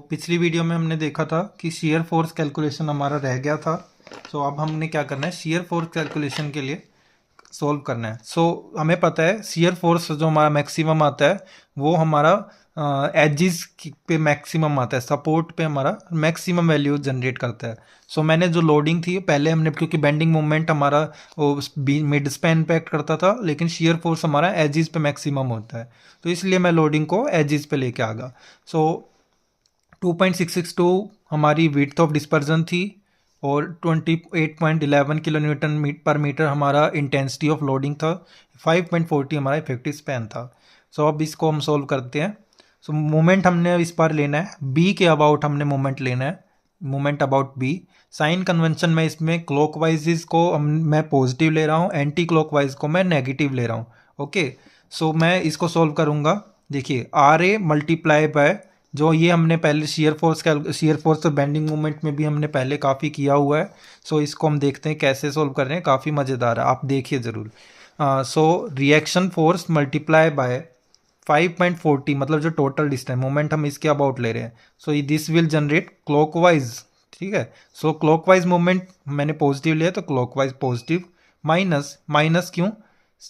पिछली वीडियो में हमने देखा था कि शेयर फोर्स कैलकुलेशन हमारा रह गया था। अब हमने क्या करना है, शेयर फोर्स कैलकुलेशन के लिए सोल्व करना है। हमें पता है शेयर फोर्स जो हमारा मैक्सिमम आता है वो हमारा एजिस पे मैक्सिमम आता है, सपोर्ट पे हमारा मैक्सिमम वैल्यू जनरेट करता है। मैंने जो लोडिंग थी पहले हमने, क्योंकि बेंडिंग मोमेंट हमारा वो मिड स्पैन पे एक्ट करता था, लेकिन शेयर फोर्स हमारा एजिस पे मैक्सिमम होता है, तो इसलिए मैं लोडिंग को एजिस पे लेके आ गया। सो 2.662 हमारी विड्थ ऑफ डिस्पर्जन थी और 28.11 किलो न्यूटन पर मीटर हमारा इंटेंसिटी ऑफ लोडिंग था। 5.40 हमारा इफेक्टिव स्पैन था। अब इसको हम सोल्व करते हैं। मोमेंट हमने इस बार लेना है बी के अबाउट, हमने मोमेंट लेना है, moment about B. Sign convention में इसमें क्लॉकवाइज को मैं पॉजिटिव ले रहा हूँ, एंटी क्लॉकवाइज को मैं नेगेटिव ले रहा हूँ। ओके, मैं इसको सोल्व करूँगा। देखिए आर ए मल्टीप्लाई बाय जो ये हमने पहले शेयर फोर्स तो बेंडिंग मोमेंट में भी हमने पहले काफ़ी किया हुआ है। इसको हम देखते हैं कैसे सोल्व कर रहे हैं, काफ़ी मज़ेदार है, आप देखिए ज़रूर। रिएक्शन फोर्स मल्टीप्लाई बाय 5.40, मतलब जो टोटल डिस्टेंस मोमेंट हम इसके अबाउट ले रहे हैं, दिस विल जनरेट क्लॉकवाइज। ठीक है, क्लॉकवाइज मोमेंट मैंने पॉजिटिव लिया तो क्लॉकवाइज पॉजिटिव, माइनस माइनस क्यों,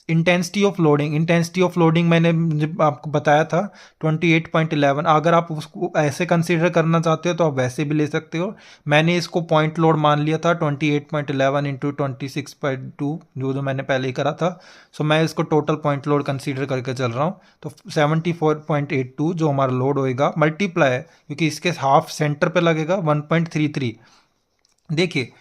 इंटेंसिटी ऑफ लोडिंग मैंने जब आपको बताया था 28.11। अगर आप उसको ऐसे कंसीडर करना चाहते हो तो आप वैसे भी ले सकते हो। मैंने इसको पॉइंट लोड मान लिया था 28.11 इंटू 26.2, जो मैंने पहले ही करा था। मैं इसको टोटल पॉइंट लोड कंसीडर करके चल रहा हूँ, तो 74.82 जो हमारा लोड होएगा, मल्टीप्लाई क्योंकि इसके हाफ सेंटर पे लगेगा 1.33। देखिए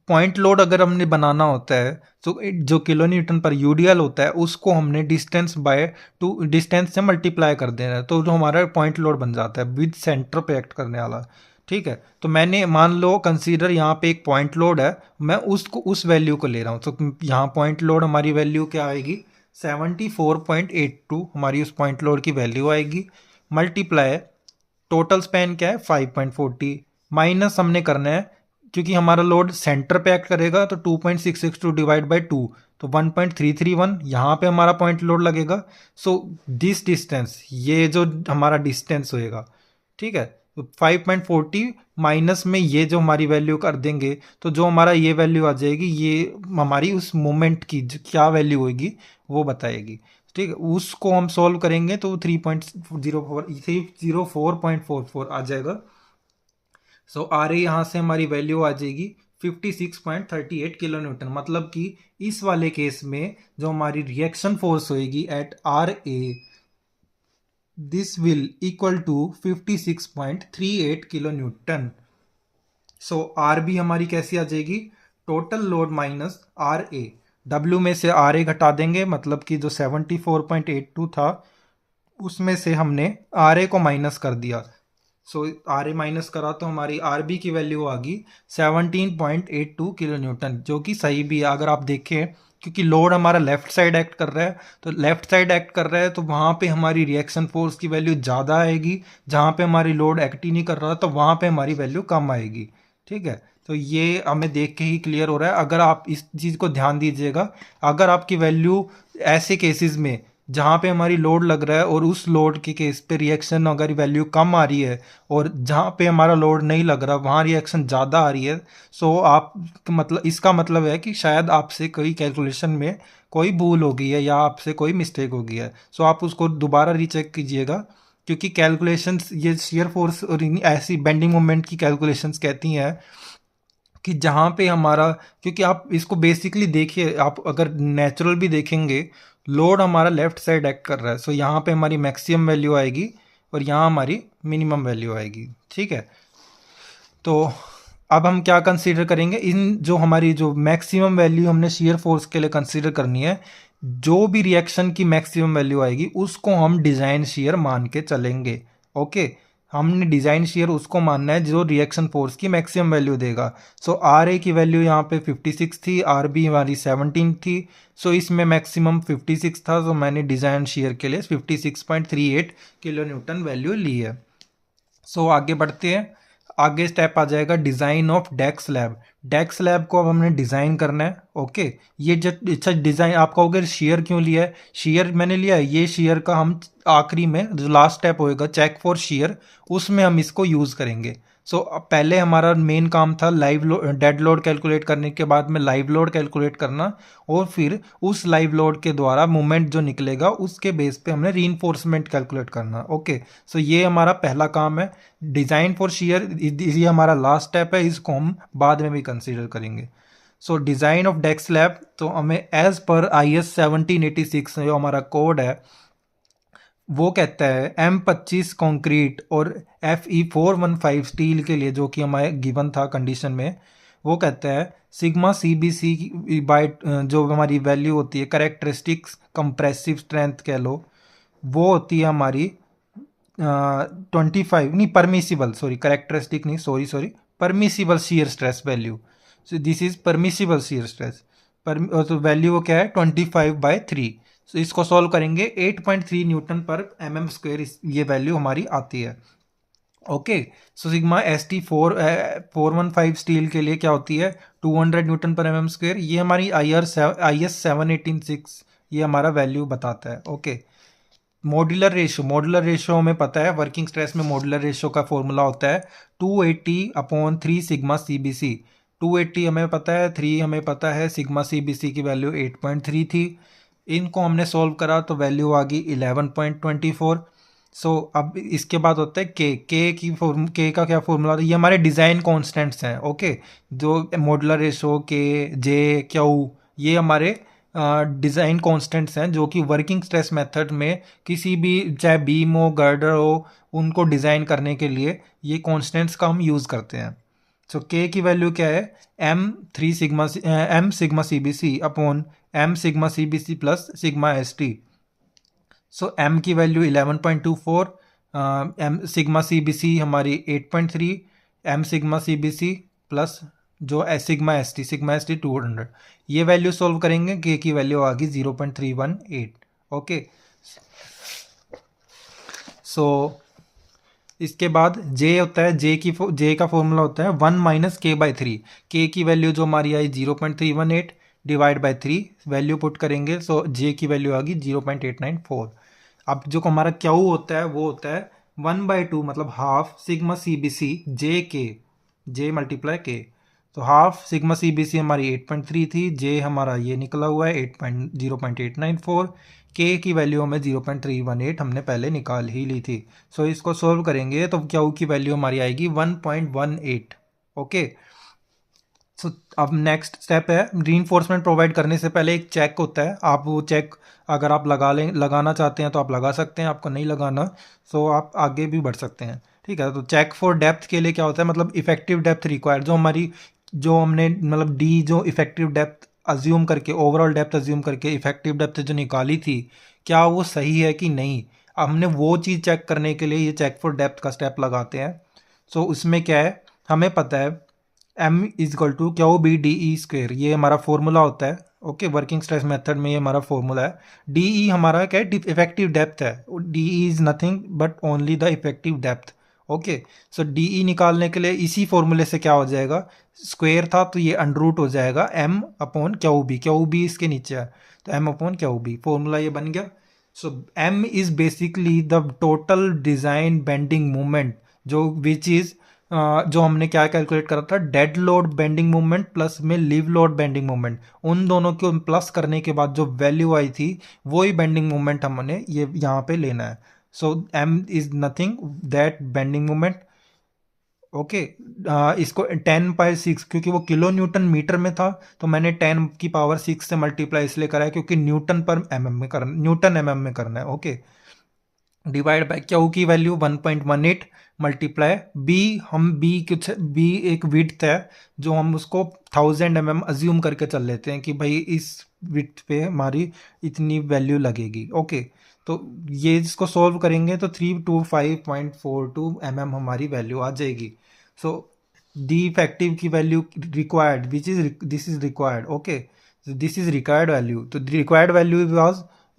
पॉइंट लोड अगर हमने बनाना होता है तो जो किलो न्यूटन पर यूडीएल होता है उसको हमने डिस्टेंस बाय टू डिस्टेंस से मल्टीप्लाई कर देना है, तो जो हमारा पॉइंट लोड बन जाता है विद सेंटर पे एक्ट करने वाला। ठीक है, तो मैंने मान लो कंसीडर यहाँ पे एक पॉइंट लोड है, मैं उसको उस वैल्यू को ले रहा हूँ। तो यहाँ पॉइंट लोड हमारी वैल्यू क्या आएगी, 74.82 हमारी उस पॉइंट लोड की वैल्यू आएगी, मल्टीप्लाई टोटल स्पैन क्या है 5.40, माइनस हमने करना है क्योंकि हमारा लोड सेंटर पे एक्ट करेगा, तो 2.662 डिवाइड बाई 2, तो 1.331 यहाँ पे हमारा पॉइंट लोड लगेगा। दिस डिस्टेंस, ये जो हमारा डिस्टेंस होएगा, ठीक है, तो 5.40 माइनस में ये जो हमारी वैल्यू कर देंगे, तो जो हमारा ये वैल्यू आ जाएगी, ये हमारी उस मोमेंट की क्या वैल्यू होगी वो बताएगी। ठीक है, उसको हम सॉल्व करेंगे तो 3.04 आ जाएगा। आ रही यहाँ से हमारी वैल्यू आ जाएगी 56.38 किलो न्यूटन, मतलब कि इस वाले केस में जो हमारी रिएक्शन फोर्स होएगी at R A, this will equal to 56.38 kilo newton. R B हमारी कैसी आ जाएगी, total load minus R A, W में से आर ए घटा देंगे, मतलब कि जो 74.82 था उसमें से हमने आर ए को माइनस कर दिया। आर ए माइनस करा तो हमारी आर बी की वैल्यू आ गई 17.82 किलो न्यूटन, जो कि सही भी है अगर आप देखें, क्योंकि लोड हमारा लेफ्ट साइड एक्ट कर रहा है, तो लेफ्ट साइड एक्ट कर रहा है तो वहाँ पे हमारी रिएक्शन फोर्स की वैल्यू ज़्यादा आएगी, जहाँ पे हमारी लोड एक्ट ही नहीं कर रहा तो वहाँ पे हमारी वैल्यू कम आएगी। ठीक है, तो ये हमें देख के ही क्लियर हो रहा है। अगर आप इस चीज़ को ध्यान दीजिएगा, अगर आपकी वैल्यू ऐसे केसेस में जहाँ पे हमारी लोड लग रहा है और उस लोड के केस पे रिएक्शन अगर वैल्यू कम आ रही है और जहाँ पे हमारा लोड नहीं लग रहा वहाँ रिएक्शन ज़्यादा आ रही है, आप मतलब इसका मतलब है कि शायद आपसे कोई कैलकुलेशन में कोई भूल हो गई है या आपसे कोई मिस्टेक हो गई है। आप उसको दोबारा रीचेक कीजिएगा, क्योंकि कैलकुलेशंस ये शेयर फोर्स और ऐसी बेंडिंग मोमेंट की कैलकुलेशंस कहती हैं कि जहाँ पे हमारा, क्योंकि आप इसको बेसिकली देखिए, आप अगर नेचुरल भी देखेंगे, लोड हमारा लेफ्ट साइड एक्ट कर रहा है, यहाँ पे हमारी मैक्सिमम वैल्यू आएगी और यहाँ हमारी मिनिमम वैल्यू आएगी। ठीक है, तो अब हम क्या कंसीडर करेंगे, इन जो हमारी जो मैक्सिमम वैल्यू हमने शेयर फोर्स के लिए कंसीडर करनी है, जो भी रिएक्शन की मैक्सिमम वैल्यू आएगी उसको हम डिज़ाइन शेयर मान के चलेंगे। ओके, हमने डिज़ाइन शेयर उसको मानना है जो रिएक्शन फोर्स की मैक्सिमम वैल्यू देगा। आर ए की वैल्यू यहाँ पे 56 थी, आर बी हमारी 17 थी, इसमें मैक्सिमम 56 था, मैंने डिज़ाइन शेयर के लिए 56.38 किलो न्यूटन वैल्यू ली है। आगे बढ़ते हैं, आगे स्टेप आ जाएगा design of deck slab. Deck slab को अब हमने डिज़ाइन करना है। ओके, ये जो अच्छा डिज़ाइन आप कहोगे शेयर क्यों लिया है, शेयर मैंने लिया है, ये शेयर का हम आखिरी में जो लास्ट स्टेप होएगा चेक फॉर शेयर, उसमें हम इसको यूज़ करेंगे। सो पहले हमारा मेन काम था डेड लोड कैलकुलेट करने के बाद में लाइव लोड कैलकुलेट करना, और फिर उस लाइव लोड के द्वारा मोमेंट जो निकलेगा उसके बेस पे हमने रीइंफोर्समेंट कैलकुलेट करना। ओके, सो ये हमारा पहला काम है। डिज़ाइन फॉर शेयर ये हमारा लास्ट स्टेप है, इसको हम बाद में भी कंसीडर करेंगे। सो डिज़ाइन ऑफ डेक स्लैब, तो हमें एज पर IS 1786 जो हमारा कोड है वो कहता है M25 कंक्रीट और FE415 स्टील के लिए, जो कि हमारे गिवन था कंडीशन में, वो कहता है सिग्मा CBC बाय जो हमारी वैल्यू होती है करेक्टरिस्टिक्स कंप्रेसिव स्ट्रेंथ कह लो, वो होती है हमारी 25 नहीं परमिसिबल, सॉरी करेक्टरिस्टिक नहीं, sorry permissible shear stress value. So this is permissible shear stress पर, तो वैल्यू वो क्या है 25/3। सो इसको सॉल्व करेंगे 8.3 न्यूटन पर mm स्क्वेयर ये वैल्यू हमारी आती है। Okay, so sigma ST415 steel के लिए क्या होती है 200 न्यूटन पर mm स्क्वेयर, ये हमारी IS 786 ये हमारा वैल्यू बताता है। ओके, मॉड्यूलर रेशो हमें पता है, वर्किंग स्ट्रेस में मॉड्यूलर रेशो का फॉर्मूला होता है 280/3 सिग्मा CBC। 280 हमें पता है, 3 हमें पता है, सिग्मा CBC की वैल्यू 8.3 थी। इनको हमने सॉल्व करा तो वैल्यू आ गई 11.24। सो अब इसके बाद होता है के का क्या फॉर्मूला, ये हमारे डिज़ाइन कॉन्स्टेंट्स हैं। ओके, जो मॉड्यूलर रेशो के जे क्यू ये हमारे डिज़ाइन कॉन्स्टेंट्स हैं, जो कि वर्किंग स्ट्रेस मेथड में किसी भी चाहे बीम हो गर्डर हो उनको डिज़ाइन करने के लिए ये कॉन्स्टेंट्स का हम यूज़ करते हैं। सो के की वैल्यू क्या है M sigma CBC upon M sigma CBC plus sigma ST। सो M की वैल्यू 11.24, M सिग्मा CBC हमारी 8.3, M सिग्मा CBC प्लस जो सिग्मा ST 200, ये वैल्यू सोल्व करेंगे के की वैल्यू आ गई 0.318। ओके, सो इसके बाद जे होता है, जे का फॉर्मूला होता है 1 - k/3। के की वैल्यू जो हमारी आई 0.318 डिवाइड बाई 3 वैल्यू पुट करेंगे, सो जे की वैल्यू आ गई 0.894। अब जो हमारा क्यू होता है वो होता है 1/2 मतलब हाफ सिग्मा CBC जे मल्टीप्लाई के। तो हाफ सिग्मा CBC हमारी 8.3 थी, जे हमारा ये निकला हुआ है 0.894, के की वैल्यू हमें 0.318 हमने पहले निकाल ही ली थी। सो इसको सोल्व करेंगे तो क्यू की वैल्यू हमारी आएगी 1.18। ओके, सो अब नेक्स्ट स्टेप है रीइंफोर्समेंट प्रोवाइड करने से पहले एक चेक होता है, आप वो चेक अगर आप लगाना चाहते हैं तो आप लगा सकते हैं, आपको नहीं लगाना तो आप आगे भी बढ़ सकते हैं। ठीक है, तो चेक फॉर डेप्थ के लिए क्या होता है, मतलब इफेक्टिव डेप्थ रिक्वायर्ड, जो हमने मतलब डी जो इफेक्टिव डेप्थ अज्यूम करके ओवरऑल डेप्थ अज्यूम करके इफेक्टिव डेप्थ जो निकाली थी क्या वो सही है कि नहीं, हमने वो चीज़ चेक करने के लिए ये चेक फॉर डेप्थ का स्टेप लगाते हैं। सो उसमें क्या है हमें पता है M = QB/DE², ये हमारा फॉर्मूला होता है। ओके, वर्किंग स्ट्रेस मेथड में ये हमारा फॉर्मूला है। DE हमारा क्या है इफेक्टिव डेप्थ है, DE is nothing but only the effective depth. Okay, so DE निकालने के लिए इसी फॉर्मूले से क्या हो जाएगा, स्क्वायर था तो ये अंडर हो जाएगा M/QB, QB इसके नीचे है तो M/QB, फॉर्मूला ये बन गया। सो M is basically the total design bending moment जो विच इज जो हमने क्या कैलकुलेट करा था dead load bending moment plus में लिव लोड बेंडिंग मोमेंट, उन दोनों को प्लस करने के बाद जो वैल्यू आई थी वही बेंडिंग मोमेंट हमने ये यहाँ पे लेना है। सो M is nothing that bending moment. Okay, इसको 10/6 क्योंकि वो किलो न्यूटन मीटर में था तो मैंने 10⁶ से मल्टीप्लाई इसलिए करा है क्योंकि न्यूटन mm में करना है। ओके, डिवाइड बाय क्यू की वैल्यू 1.18 मल्टीप्लाई बी एक विड्थ है जो हम उसको 1000 mm अज्यूम करके चल लेते हैं कि भाई इस विड्थ पे हमारी इतनी वैल्यू लगेगी। ओके, तो ये इसको सॉल्व करेंगे तो 325.42 mm हमारी वैल्यू आ जाएगी। सो डी इफेक्टिव की value required this is required. Okay, this is required value, तो required value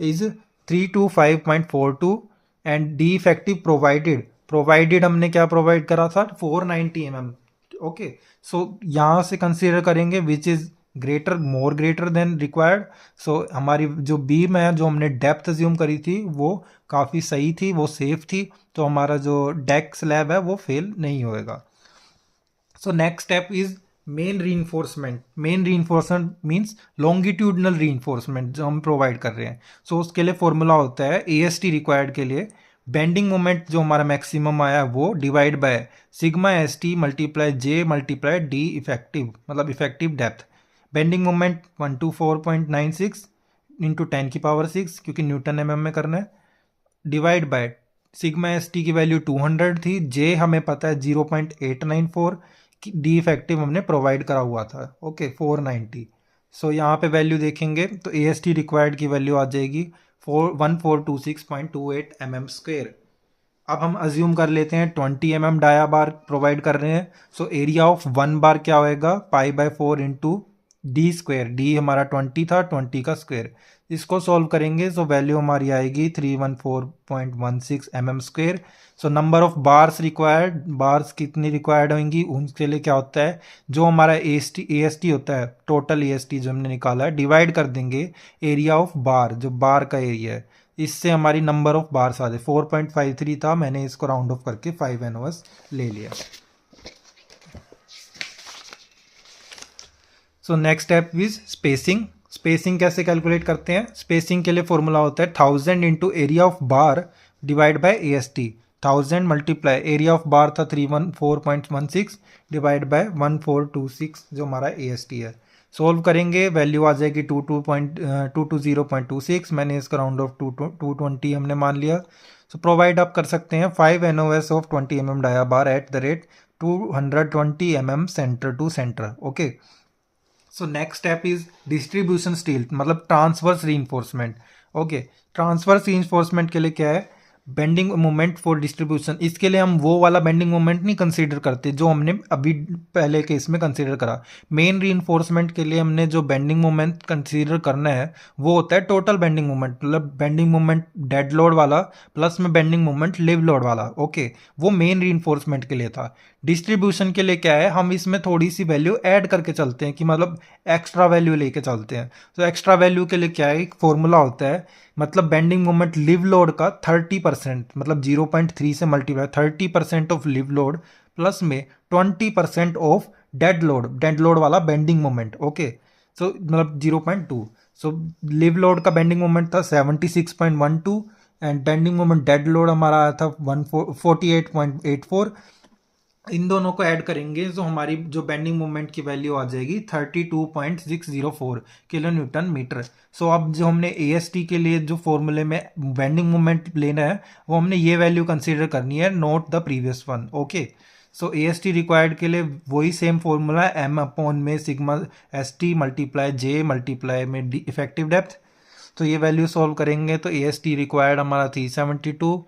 is 325.42 and D effective provided हमने क्या प्रोवाइड करा था 490 mm। ओके, सो यहाँ से कंसीडर करेंगे which is greater, more greater than required. So हमारी जो बीम है, जो हमने डेप्थ अज्यूम करी थी, वो काफ़ी सही थी, वो सेफ थी, तो हमारा जो डेक स्लैब है वो फेल नहीं होएगा। सो next step is main reinforcement. Main reinforcement means longitudinal reinforcement जो हम प्रोवाइड कर रहे हैं। सो उसके लिए फॉर्मूला होता है AST रिक्वायर्ड के लिए, बेंडिंग मोमेंट जो हमारा मैक्सिमम आया वो divide by sigma ST multiply J multiply D effective, मतलब effective depth. Bending moment 124.96 into 10⁶, क्योंकि न्यूटन mm में करना है, डिवाइड बाय सिग्मा ST की वैल्यू 200 थी, J हमें पता है 0.894, डी इफेक्टिव हमने प्रोवाइड करा हुआ था, ओके 490। सो यहाँ पे वैल्यू देखेंगे तो AST रिक्वायर्ड की वैल्यू आ जाएगी 1426.28 mm²। अब हम अज्यूम कर लेते हैं 20 mm डाया बार प्रोवाइड कर रहे हैं। सो एरिया ऑफ 1 बार क्या होएगा, π/4 इंटू D²। डी हमारा 20 था, 20 का स्क्वायर। इसको सॉल्व करेंगे सो वैल्यू हमारी आएगी 314.16 mm²। So number of bars required, bars कितनी रिक्वायर्ड होंगी उनके लिए क्या होता है, जो हमारा AST होता है, टोटल AST जो हमने निकाला है, डिवाइड कर देंगे एरिया ऑफ बार, जो बार का एरिया है, इससे हमारी नंबर ऑफ बार्स आ जाए। 4.53 था, मैंने इसको राउंड ऑफ करके 5 NOS ले लिया। सो next step is spacing. Spacing कैसे कैलकुलेट करते हैं, स्पेसिंग के लिए फॉर्मूला होता है 1000 into area of bar divide by AST। 1000 multiply area of बार था 314.16 डिवाइड बाय 1426 जो हमारा AST है। सोल्व करेंगे वैल्यू आ जाएगी 220.26, मैंने इसका राउंड ऑफ 220 हमने मान लिया। सो प्रोवाइड आप कर सकते हैं 5 NOS of 20 mm dia bar at the rate 220 mm centre to centre, okay. So next step is distribution steel, मतलब transverse reinforcement, okay. Transverse reinforcement के लिए क्या है, बेंडिंग मोमेंट फॉर डिस्ट्रीब्यूशन। इसके लिए हम वो वाला बेंडिंग मोमेंट नहीं कंसीडर करते जो हमने अभी पहले केस में कंसीडर करा। मेन रीइंफोर्समेंट के लिए हमने जो बेंडिंग मोमेंट कंसीडर करना है वो होता है टोटल बेंडिंग मोमेंट, मतलब बेंडिंग मोमेंट डेड लोड वाला प्लस में बेंडिंग मोमेंट लिव लोड वाला, ओके। वो मेन रीइंफोर्समेंट के लिए था। डिस्ट्रीब्यूशन के लिए क्या है, हम इसमें थोड़ी सी वैल्यू ऐड करके चलते हैं, कि मतलब एक्स्ट्रा वैल्यू लेके चलते हैं। तो एक्स्ट्रा वैल्यू के लिए क्या है, एक फॉर्मूला होता है, मतलब बेंडिंग मोमेंट लिव लोड का 30%, मतलब 0.3 से multiply 30% of live load plus में 20% ऑफ डेड लोड वाला बेंडिंग मोमेंट, ओके। सो मतलब 0.2। सो लिव लोड का बेंडिंग मोमेंट था 76.12 and bending moment dead load हमारा आया था 48.84। इन दोनों को ऐड करेंगे तो हमारी जो बेंडिंग मोमेंट की वैल्यू आ जाएगी 32.604 किलो न्यूटन मीटर। सो अब जो हमने AST के लिए जो फॉर्मूले में बेंडिंग मोमेंट लेना है वो हमने ये वैल्यू कंसीडर करनी है, note the previous one, okay. So AST required के लिए वही सेम फॉर्मूला है, m/, में sigma ST multiply J multiply में इफेक्टिव डेप्थ। तो ये वैल्यू सॉल्व करेंगे तो AST रिक्वायर्ड हमारा 372,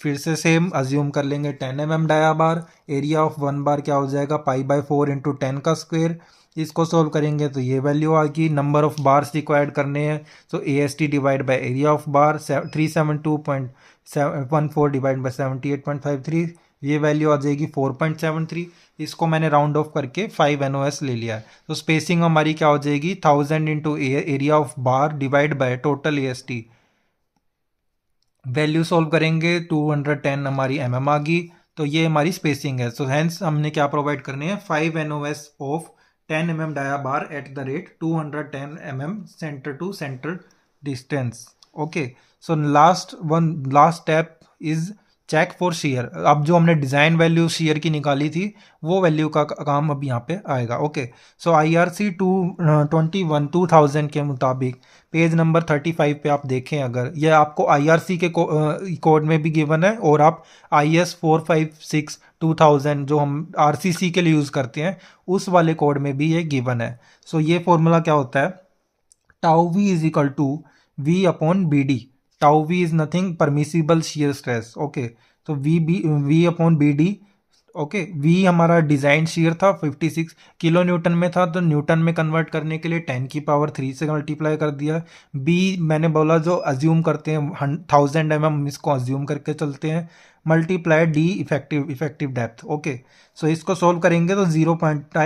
फिर से सेम अज्यूम कर लेंगे 10 mm dia bar, area of 1 bar क्या हो जाएगा π/4 इंटू 10 का स्क्वायर। इसको सोल्व करेंगे तो ये वैल्यू आ गई। नंबर ऑफ बार्स रिक्वायर्ड करने हैं तो AST divide by area of bar 372.14 divide by 78.53, ये वैल्यू आ जाएगी 4.73। इसको मैंने राउंड ऑफ करके 5 NOS ले लिया है। तो स्पेसिंग हमारी क्या हो जाएगी 1000 into area of bar divide by total AST। Value solve करेंगे 210 हमारी mm आ गई, तो ये हमारी स्पेसिंग है। सो हेंस हमने क्या प्रोवाइड करने हैं 5 NOS of 10 mm dia bar at the rate 210 mm centre to centre distance, okay. So last step is check for shear. अब जो हमने डिज़ाइन वैल्यू शेयर की निकाली थी वो वैल्यू का काम अब यहाँ पे आएगा, ओके। सो IRC 2000 के मुताबिक पेज नंबर 35 पे आप देखें, अगर ये आपको IRC के कोड में भी गिवन है और आप IS 456-2000 जो हम RCC के लिए यूज़ करते हैं उस वाले कोड में भी ये गिवन है। सो ये फॉर्मूला क्या होता है, tau V is equal to V/BD। Tau V is nothing permissible shear stress, okay. तो V/BD, ओके। V हमारा डिजाइन शियर था 56 किलो न्यूटन में था, तो न्यूटन में कन्वर्ट करने के लिए 10⁻³ से मल्टीप्लाई कर दिया। B मैंने बोला जो अज्यूम करते हैं 1000 mm, इसको अज्यूम करके चलते हैं। Multiply D effective depth. Okay, so इसको सोल्व करेंगे तो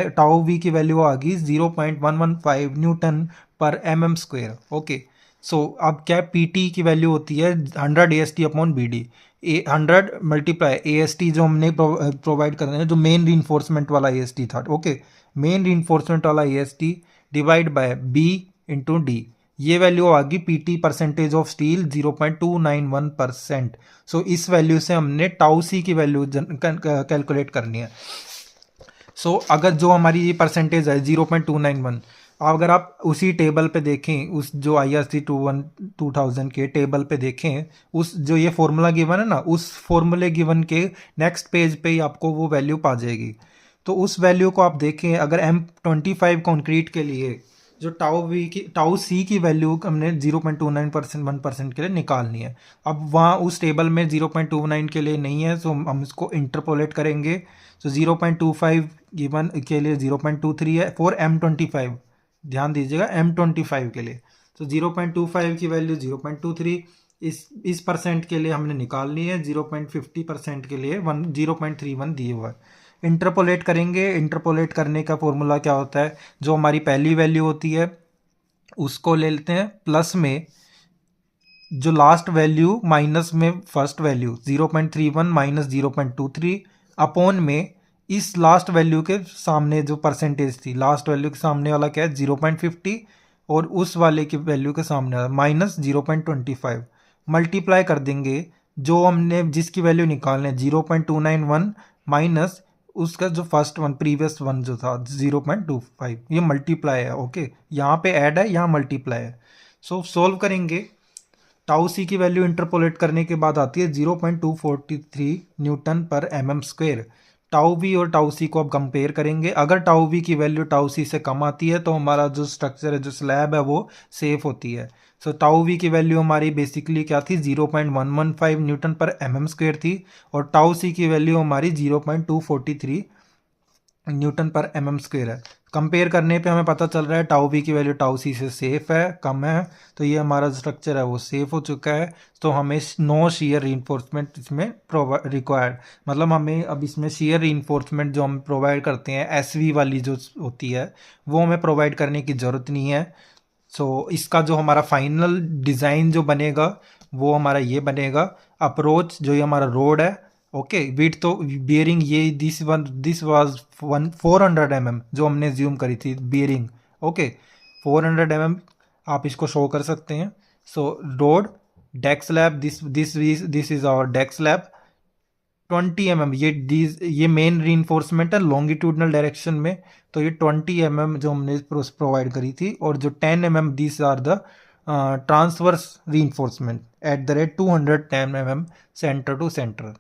टाउ वी की वैल्यू आ गई 0.115 न्यूटन पर mm स्क्वेयर। ओके, सो अब क्या पी टी की वैल्यू होती है 100 AST upon B D. 100 multiply AST जो हमने प्रोवाइड कर रहे हैं, जो मेन रीइंफोर्समेंट वाला AST था। ओके, मेन रीइंफोर्समेंट वाला AST divide by B into D, ये वैल्यू आ गई PT percentage of steel 0.291%। So इस वैल्यू से हमने टाउ सी की वैल्यू कैलकुलेट करनी है। सो अगर जो हमारी ये परसेंटेज है 0.291, अगर आप उसी टेबल पे देखें, उस जो IRC 2000 के टेबल पे देखें, उस जो ये फॉर्मूला गिवन है ना, उस फॉर्मूले गिवन के नेक्स्ट पेज पे ही आपको वो वैल्यू पा जाएगी। तो उस वैल्यू को आप देखें, अगर M25 कंक्रीट के लिए जो टाउ सी की वैल्यू हमने 0.29% 1% के लिए निकालनी है। अब वहाँ उस टेबल में 0.29 के लिए नहीं है, तो हम इसको इंटरपोलेट करेंगे। तो 0.25 गिवन के लिए 0.23 है फॉर M25, ध्यान दीजिएगा M25 के लिए। तो 0.25 की वैल्यू 0.23, इस परसेंट के लिए हमने निकालनी है। 0.50% के लिए 0.31 दिए हुआ है। इंटरपोलेट करेंगे, इंटरपोलेट करने का फॉर्मूला क्या होता है, जो हमारी पहली वैल्यू होती है उसको ले लेते हैं, प्लस में जो लास्ट वैल्यू माइनस में फर्स्ट वैल्यू 0.31 माइनस 0.23 अपॉन में इस लास्ट वैल्यू के सामने जो परसेंटेज थी, लास्ट वैल्यू के सामने वाला क्या है 0.50 और उस वाले की वैल्यू के सामने वाला माइनस 0.25, मल्टीप्लाई कर देंगे। जो हमने जिसकी वैल्यू निकालने 0.291 माइनस उसका जो फर्स्ट वन प्रीवियस वन जो था 0.25, ये मल्टीप्लाई है। ओके, यहाँ पे ऐड है, यहाँ मल्टीप्लाई है। सो सोल्व करेंगे, टाउ सी की वैल्यू इंटरपोलेट करने के बाद आती है 0.243 न्यूटन पर mm स्क्वेयर। टाउ वी और टाउ सी को अब कंपेयर करेंगे। अगर टाउ वी की वैल्यू टाउ सी से कम आती है तो हमारा जो स्ट्रक्चर है, जो स्लैब है, वो सेफ होती है। सो टाउ वी की वैल्यू हमारी बेसिकली क्या थी 0.115 न्यूटन पर mm स्क्वेयर थी, और टाउ सी की वैल्यू हमारी 0.243 न्यूटन पर mm स्क्वेयर है। कंपेयर करने पे हमें पता चल रहा है टाउ वी की वैल्यू टाउ सी से सेफ है, कम है, तो ये हमारा स्ट्रक्चर है वो सेफ हो चुका है। तो हमें नो शेयर रीइंफोर्समेंट इसमें रिक्वायर्ड, मतलब हमें अब इसमें शेयर रीइंफोर्समेंट जो हम प्रोवाइड करते हैं SV वाली जो होती है, वो हमें प्रोवाइड करने की ज़रूरत नहीं है। सो इसका जो हमारा फाइनल डिज़ाइन जो बनेगा वो हमारा ये बनेगा। अप्रोच जो ये हमारा रोड है, ओके, विड्थ तो बियरिंग ये दिस वाज 400 mm जो हमने ज्यूम करी थी बियरिंग। ओके, 400 mm आप इसको शो कर सकते हैं। So road deck slab, this is our deck slab 20 mm, ये मेन रीइंफोर्समेंट है लॉन्गिट्यूडनल डायरेक्शन में, तो ये 20 mm जो हमने प्रोवाइड करी थी, और जो 10 mm this are the transverse reinforcement at the rate 210 mm centre to centre.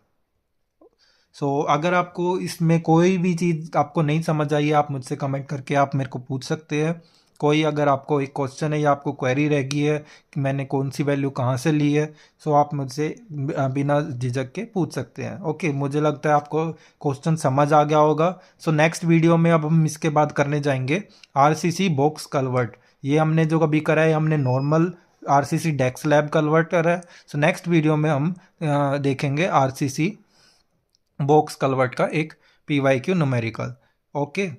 So अगर आपको इसमें कोई भी चीज़ आपको नहीं समझ आई है, आप मुझसे कमेंट करके आप मेरे को पूछ सकते हैं। कोई अगर आपको एक क्वेश्चन है या आपको क्वेरी रह गई है कि मैंने कौन सी वैल्यू कहाँ से ली है, सो आप मुझसे बिना झिझक के पूछ सकते हैं। ओके, मुझे लगता है आपको क्वेश्चन समझ आ गया होगा। सो नेक्स्ट वीडियो में अब हम इसके बाद करने जाएंगे RCC बॉक्स कन्वर्ट। ये हमने जो कभी करा है, हमने normal RCC deck slab convert करा है। सो नेक्स्ट वीडियो में हम देखेंगे RCC बॉक्स कन्वर्ट का एक PYQ न्यूमेरिकल। ओके।